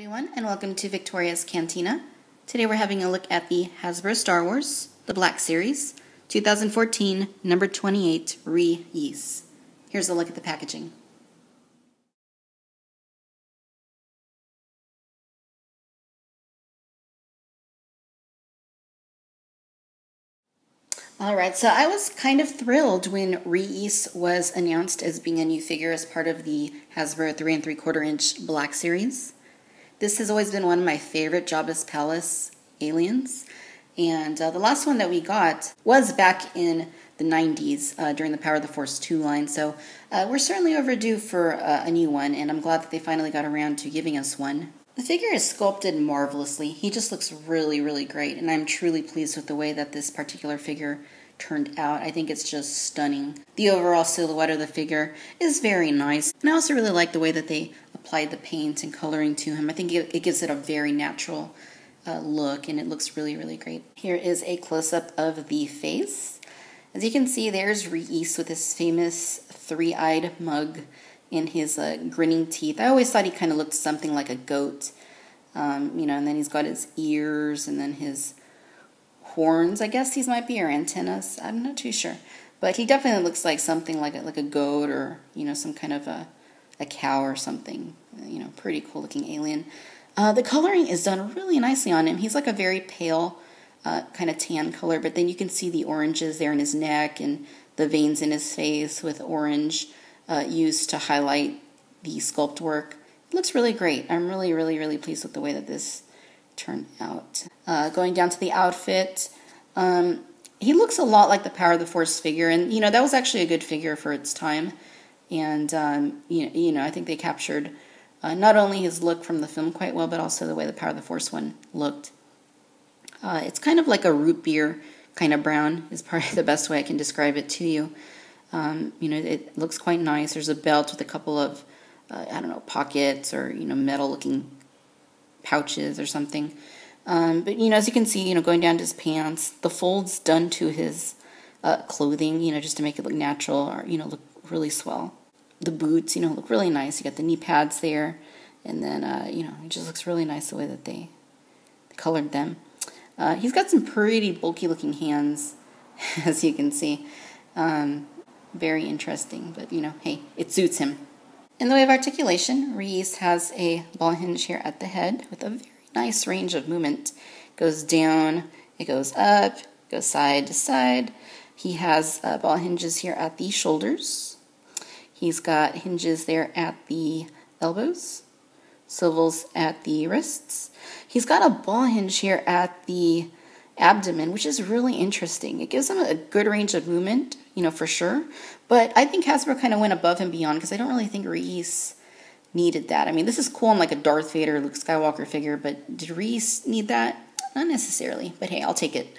everyone, and welcome to Victoria's Cantina. Today we're having a look at the Hasbro Star Wars, the Black Series, 2014, number 28, Ree Yees. Here's a look at the packaging. Alright, so I was kind of thrilled when Ree Yees was announced as being a new figure as part of the Hasbro 3 3/4 inch Black Series. This has always been one of my favorite Jabba's Palace aliens, and the last one that we got was back in the 90s during the Power of the Force 2 line, so we're certainly overdue for a new one, and I'm glad that they finally got around to giving us one. The figure is sculpted marvelously. He just looks really, really great, and I'm truly pleased with the way that this particular figure turned out. I think it's just stunning. The overall silhouette of the figure is very nice, and I also really like the way that they applied the paint and coloring to him. I think it gives it a very natural look, and it looks really, really great. Here is a close-up of the face. As you can see, there's Ree Yees with his famous three-eyed mug in his grinning teeth. I always thought he kind of looked something like a goat, and then he's got his ears and then his horns, I guess these might be, or antennas. I'm not too sure. But he definitely looks like something like a goat or, some kind of a cow or something. Pretty cool looking alien. The coloring is done really nicely on him. He's like a very pale kind of tan color, but then you can see the oranges there in his neck and the veins in his face with orange used to highlight the sculpt work. It looks really great. I'm really, really, really pleased with the way that this turned out. Going down to the outfit, he looks a lot like the Power of the Force figure, and that was actually a good figure for its time. And I think they captured not only his look from the film quite well, but also the way the Power of the Force one looked. It's kind of like a root beer kind of brown is probably the best way I can describe it to you. It looks quite nice. There's a belt with a couple of, pockets or, metal-looking pouches or something. But, as you can see, going down to his pants, the folds done to his clothing, just to make it look natural or, look really swell. The boots, look really nice. You got the knee pads there, and then, it just looks really nice the way that they colored them. He's got some pretty bulky-looking hands, as you can see. Very interesting, but, hey, it suits him. In the way of articulation, Ree Yees has a ball hinge here at the head with a very nice range of movement. It goes down, it goes up, it goes side to side. He has ball hinges here at the shoulders. He's got hinges there at the elbows, swivels at the wrists. He's got a ball hinge here at the abdomen, which is really interesting. It gives him a good range of movement, for sure. But I think Hasbro kind of went above and beyond because I don't really think Ree Yees needed that. I mean, this is cool in like a Darth Vader, Luke Skywalker figure, but did Ree Yees need that? Not necessarily, but hey, I'll take it.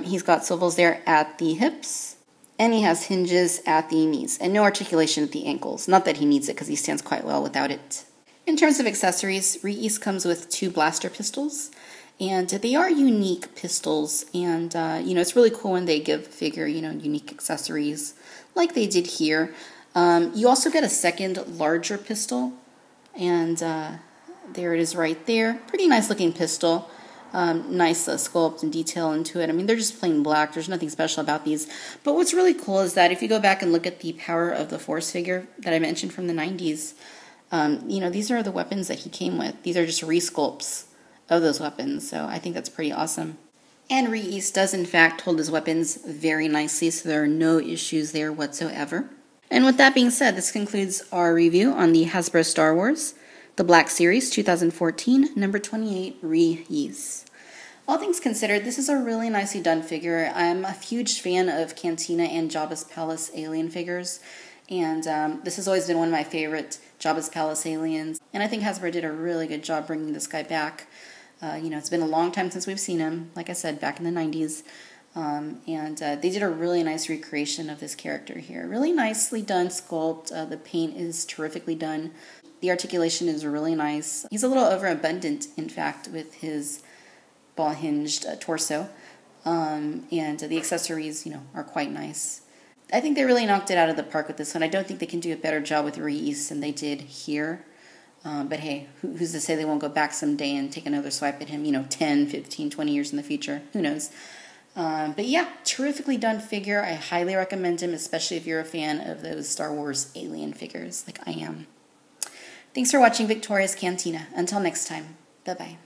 He's got swivels there at the hips, and he has hinges at the knees, and no articulation at the ankles. Not that he needs it because he stands quite well without it. In terms of accessories, Ree Yees comes with 2 blaster pistols, and they are unique pistols, and, it's really cool when they give a figure, unique accessories like they did here. You also get a second larger pistol, and there it is right there. Pretty nice looking pistol. Nice sculpt and detail into it. I mean, they're just plain black. There's nothing special about these. But what's really cool is that if you go back and look at the Power of the Force figure that I mentioned from the 90s, these are the weapons that he came with. These are just resculpts of those weapons, so I think that's pretty awesome. And Ree Yees does, in fact, hold his weapons very nicely, so there are no issues there whatsoever. And with that being said, this concludes our review on the Hasbro Star Wars, the Black Series, 2014, number 28, Ree Yees. All things considered, this is a really nicely done figure. I'm a huge fan of Cantina and Jabba's Palace alien figures, and this has always been one of my favorite Jabba's Palace aliens. And I think Hasbro did a really good job bringing this guy back. It's been a long time since we've seen him, like I said, back in the 90s. And they did a really nice recreation of this character here. Really nicely done sculpt. The paint is terrifically done. The articulation is really nice. He's a little overabundant, in fact, with his ball-hinged torso. And the accessories, are quite nice. I think they really knocked it out of the park with this one. I don't think they can do a better job with Ree Yees than they did here. But hey, who's to say they won't go back someday and take another swipe at him, 10, 15, 20 years in the future. Who knows? But yeah, terrifically done figure. I highly recommend him, especially if you're a fan of those Star Wars alien figures like I am. Thanks for watching Victoria's Cantina. Until next time, bye-bye.